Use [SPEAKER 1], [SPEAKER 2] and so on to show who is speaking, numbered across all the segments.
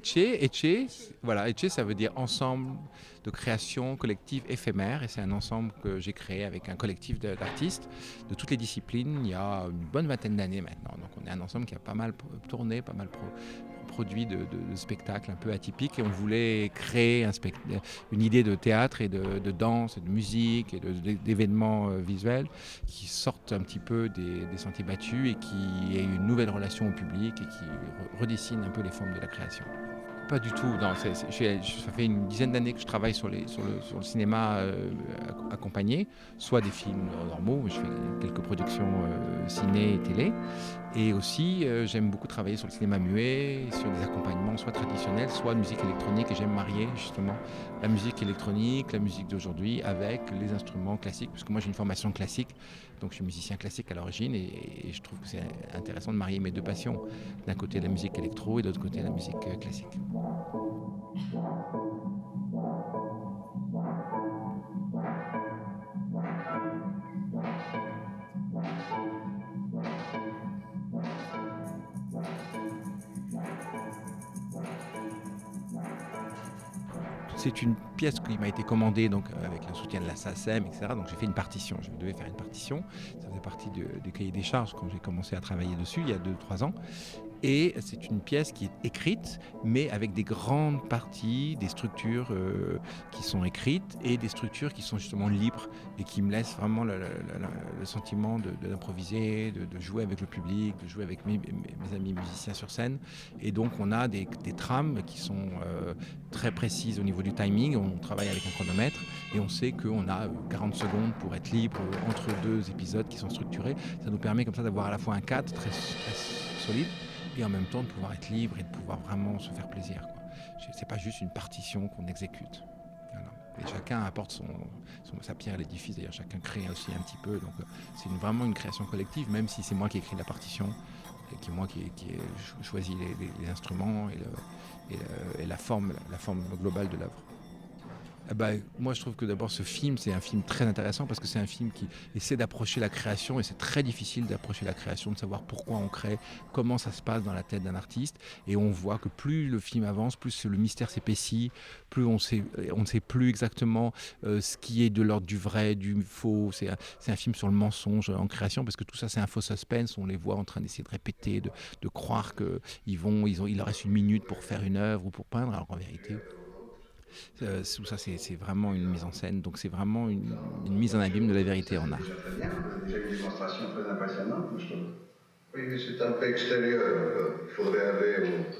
[SPEAKER 1] Etche, ça veut dire ensemble de création collective éphémère, et c'est un ensemble que j'ai créé avec un collectif d'artistes de toutes les disciplines il y a une bonne vingtaine d'années maintenant. Donc on est un ensemble qui a pas mal tourné, pas mal produit de spectacles un peu atypiques, et on voulait créer une idée de théâtre et de danse et de musique et d'événements visuels qui sortent un petit peu des sentiers battus et qui aient une nouvelle relation au public et qui redessinent un peu les formes de la création. Pas du tout. Non, ça fait une dizaine d'années que je travaille sur le cinéma accompagné, soit des films normaux, je fais quelques productions ciné et télé, et aussi j'aime beaucoup travailler sur le cinéma muet, sur des accompagnements soit traditionnels, soit de musique électronique, et j'aime marier justement la musique électronique, la musique d'aujourd'hui avec les instruments classiques, parce que moi j'ai une formation classique, donc je suis musicien classique à l'origine, et je trouve que c'est intéressant de marier mes deux passions, d'un côté la musique électro et de l'autre côté la musique classique. C'est une pièce qui m'a été commandée donc, avec le soutien de la SACEM, etc. Donc j'ai fait une partition, je devais faire une partition. Ça faisait partie du cahier des charges quand j'ai commencé à travailler dessus il y a 2-3 ans. Et c'est une pièce qui est écrite, mais avec des grandes parties, des structures qui sont écrites et des structures qui sont justement libres et qui me laissent vraiment le sentiment d'improviser, de jouer avec le public, de jouer avec mes amis musiciens sur scène. Et donc on a des trames qui sont très précises au niveau du timing. On travaille avec un chronomètre et on sait qu'on a 40 secondes pour être libre entre deux épisodes qui sont structurés. Ça nous permet comme ça d'avoir à la fois un cadre très solide et en même temps de pouvoir être libre et de pouvoir vraiment se faire plaisir, quoi. C'est pas juste une partition qu'on exécute. Voilà. Et chacun apporte sa pierre à l'édifice, d'ailleurs chacun crée aussi un petit peu, donc c'est vraiment une création collective, même si c'est moi qui écris la partition, et qui moi qui ai choisi les instruments et la forme globale de l'œuvre. Moi je trouve que d'abord ce film c'est un film très intéressant parce que c'est un film qui essaie d'approcher la création, et c'est très difficile d'approcher la création, de savoir pourquoi on crée, comment ça se passe dans la tête d'un artiste, et on voit que plus le film avance, plus le mystère s'épaissit, plus on ne sait plus exactement ce qui est de l'ordre du vrai, du faux. C'est un film sur le mensonge en création, parce que tout ça c'est un faux suspense, on les voit en train d'essayer de répéter, de croire qu'il leur reste une minute pour faire une œuvre ou pour peindre, alors qu'en vérité tout ça, c'est vraiment une mise en scène, donc c'est vraiment une mise en abîme de la vérité en art.
[SPEAKER 2] C'est déjà très bien, vous avez déjà une démonstration très impressionnante, je trouve. Oui, mais c'est un peu extérieur. Il faudrait aller au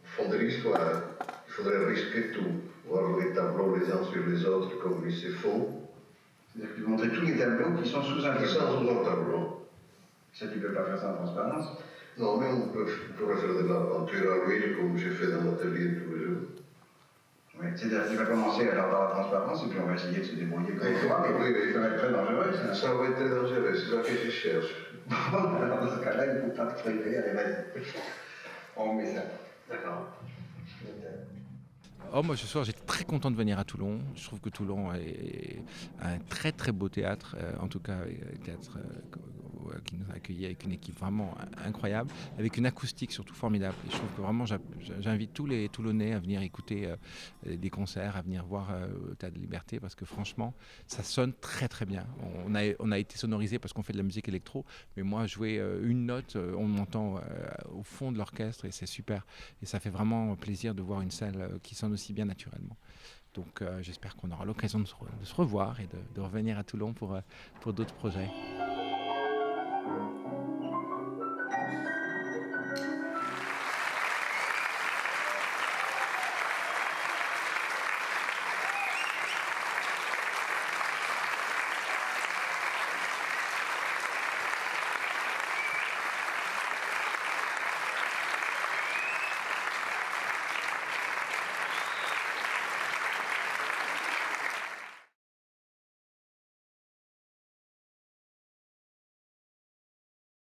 [SPEAKER 2] fond de l'histoire. Il faudrait risquer tout. Voir les tableaux les uns sur les autres comme lui c'est faux.
[SPEAKER 3] C'est-à-dire que vous montrez tous les tableaux qui sont sous un
[SPEAKER 2] tableau.
[SPEAKER 3] Ça, tu ne peux pas faire ça en transparence.
[SPEAKER 2] Non, mais on pourrait faire de la peinture à l'huile comme j'ai fait dans l'atelier tous les jours.
[SPEAKER 3] Oui, c'est-à-dire qu'il va commencer alors dans la transparence et puis on va essayer de se débrouiller comme ça.
[SPEAKER 2] Oui,
[SPEAKER 3] ça va être très dangereux.
[SPEAKER 2] Ça va être très dangereux, c'est ça que je cherche.
[SPEAKER 3] Alors dans ce cas-là, il ne faut pas triper, allez, vas-y. On met ça. D'accord.
[SPEAKER 1] Moi ce soir j'étais très content de venir à Toulon. Je trouve que Toulon est un très très beau théâtre, en tout cas un théâtre qui nous a accueillis avec une équipe vraiment incroyable, avec une acoustique surtout formidable. Et je trouve que vraiment j'invite tous les Toulonnais à venir écouter des concerts, à venir voir le Théâtre de Liberté, parce que franchement ça sonne très très bien. On a été sonorisé parce qu'on fait de la musique électro, mais moi jouer une note, on m'entend au fond de l'orchestre, et c'est super. Et ça fait vraiment plaisir de voir une salle qui sonne aussi bien naturellement. Donc j'espère qu'on aura l'occasion de se revoir et de revenir à Toulon pour d'autres projets.